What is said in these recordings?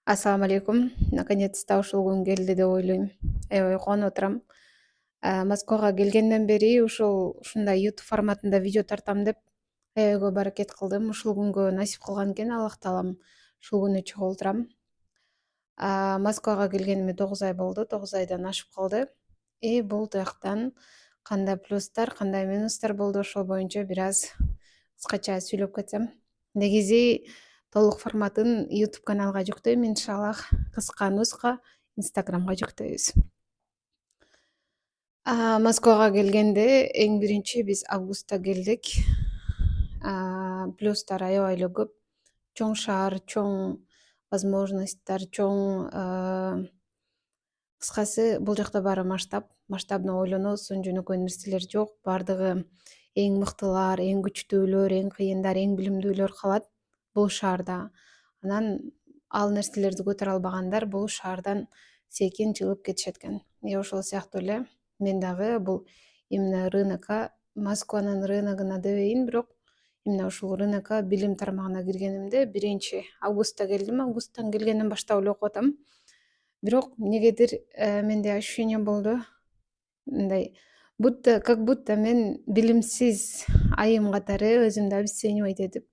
Ассаламу алейкум. Наконец-то ушул күн келди деп ойлойм. Аябай кубанып отурам. Москвага келгенден бери ушундай YouTube форматында видео тартам деп аябай көп аракет кылдым. Ушул күнгө насип кылган экен, Аллах таалам ушул күнү чыга олтурам. Москвага келгениме 9 ай болду, 9 айдан ашып калды. Бул жактан кандай плюстар, кандай минустар болду, ошол боюнча бир аз кыскача сүйлөп кетсем. Негизи толук форматын YouTube каналга жүктөйм, иншаллах. Кыска нуска Инстаграмга жүктөйбүз. Москвага келгенде эң биринчи биз августта келдик. Плюстар аябай эле көп. Чоң шаар, чоң возможностьтар, чоң кыскасы бул жакта баары масштабный ойлоносуң, жөнөкөй нерселер жок. Баардыгы эң мыктылар, эң күчтүүлөр, эң кыйындар, эң билимдүүлөр калат бул шаарда. Анан ал нерселерди көтөрө албагандар бул шаардан секин чыгып кетишет экен. Ошол сыяктуу эле мен дагы бул именно рынокко, Москванын рыногуна дебейин, бирок именно ушул рынокко билим тармагына киргенимде 1 августта келдим. Августтан келгенден баштап эле окуп атам. Бирок эмнегедир менде ощущение болду. Мындай как будто мен билимсиз айым катары өзүмдү обесценивать этип,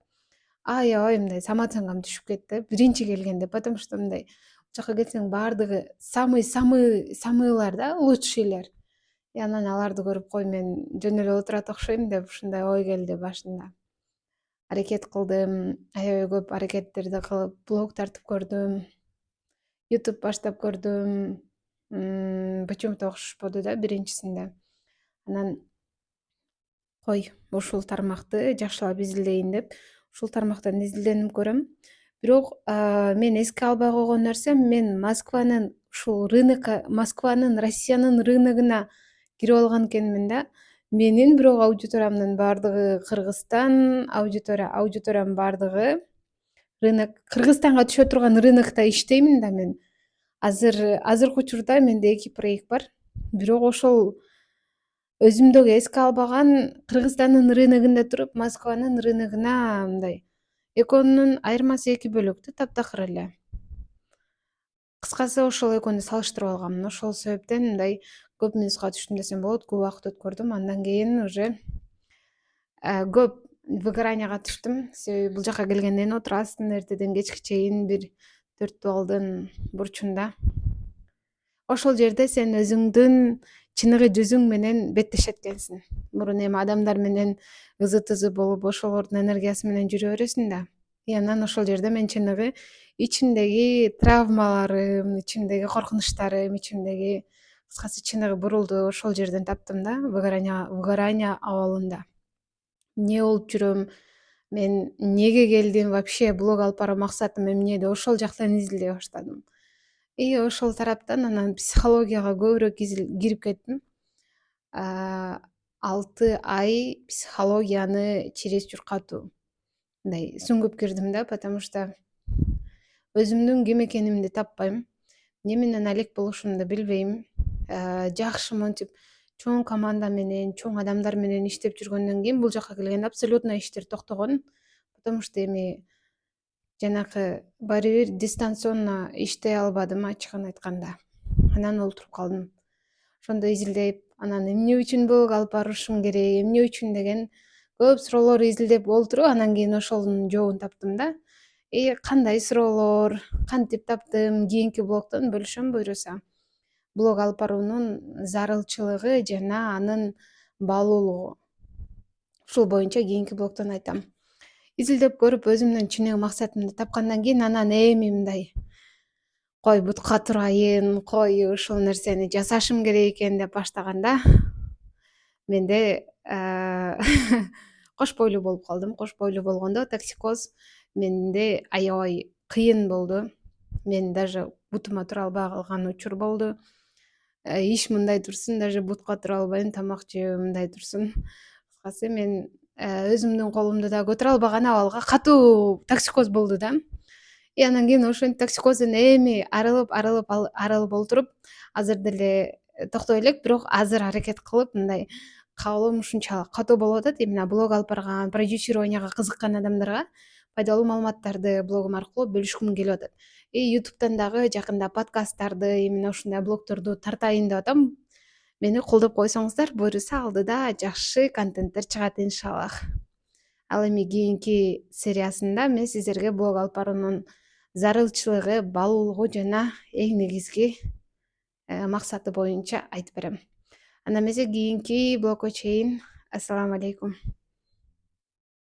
аябай мындай самооценкам түшүп кетти биринчи келгенде, потому что мындай бул жака келсең баардыгы самыйлар да, лучшийлер. Анан аларды көрүп, кой мен жөн эле отурат окшойм деп ушундай ой келди башында. Аракет кылдым, аябай көп аракеттерди кылып, блог тартып көрдүм, YouTube баштап көрдүм. Почему-то окшошподу да биринчисинде. Анан кой ушул тармакты жакшылап изилдейин деп ушул тармактан изилденип көрөм. Бирок мен эске албай койгон нерсем, мен Москванын ушул рынокко, Москванын, Россиянын рыногуна кирип алган экенмин да. Менин бирок аудиториямдын баардыгы Кыргызстан, аудиториямдын баардыгы рынок, Кыргызстанга түшө турган рынокто иштеймин да мен. Азыркы учурда менде 2 проект бар. Бирок ошол өзүм дагы эске албаган Кыргызстандын рыногунда туруп, Москванын рыногуна мындай экөөнүн айырмасы 2 бөлөк да, таптакыр эле. Кыскасы ошол экөөнү салыштырып алгам. Ошол себептен мындай көп минуска түштүм десем болот. Көп убакыт өткөрдүм. Андан кийин уже көп выгоранияга түштүм. Себеби бул жака келгенден отурасың эртеден кечке чейин бир 4 балдын бурчунда. Ошол жерде сен өзүңдүн чыныгы жүзүң менен беттешет экенсиң. Мурун эми адамдар менен ызы-тызы болуп, ошолордун энергиясы менен жүрө бересиң да. Анан ошол жерде мен чыныгы ичимдеги травмаларым, ичимдеги коркунучтарым, ичимдеги кыскасы чыныгы бурулду ошол жерден таптым да, выгорание абалында. Эмне болуп жүрөм, мен эмнеге келдим, вообще блог алып баруу максатым эмне деп ошол жактан изилдей баштадым. Ошол тараптан анан психологияга көбүрөөк кирип кеттим. 6 ай психологияны чересчур катуу мындай сүңгүп кирдим да, потому что өзүмдүн ким экенимди таппайм, эмне менен алек болушумду билбейм. Жакшы монтип чоң команда менен, чоң адамдар менен иштеп жүргөндөн кийин бул жака келгенде абсолютно иштер токтогон, потому что эми жанакы баары бир дистанционно иштей албадым, ачыгын айтканда. Анан олтуруп калдым. Ошондо изилдеп, анан эмне үчүн блог алып барышым керек, эмне үчүн деген көп суроолор изилдеп олтуруп, анан кийин ошонун жообун таптым да. Кандай суроолор, кантип таптым, кийинки блогдон бөлүшөм буюрса. Блог алып баруунун зарылчылыгы жана анын баалуулугу. Ушул боюнча кийинки блогдон айтам. Изилдеп көрүп, өзүмдүн чыныгы максатымды тапкандан кийин анан эми мындай кой бутка турайын, кой ушул нерсени жасашым керек экен деп баштаганда менде кош бойлуу болуп калдым. Кош бойлуу болгондо токсикоз менде аябай кыйын болду. Мен даже бутума тура албай калган учур болду. Иш мындай турсун, даже бутка тура албайм, тамак жеп мындай турсун. Кыскасы мен өзүмдүн колумду да көтөрө албаган абалга катуу токсикоз болду да. Анан кийин ошентип токсикоздон эми арылып олтуруп, азыр деле токтой элек, бирок азыр аракет кылып мындай кабылым ушунчалык катуу болуп атат. Именно блог алып барган, продюсированияга кызыккан адамдарга пайдалуу маалыматтарды блогум аркылуу бөлүшкүм келип атат. Ютубтан дагы жакында подкасттарды именно ушундай блогторду тартайын деп атам. Мени колдоп койсоңуздар, буюрса алдыда жакшы контенттер чыгат иншаллах. Ал эми кийинки сериясында мен сиздерге блог алып баруунун зарылчылыгы, баалуулугу жана эң негизги максаты боюнча айтып берем. Анда эмесе кийинки блогко чейин ассаламу алейкум.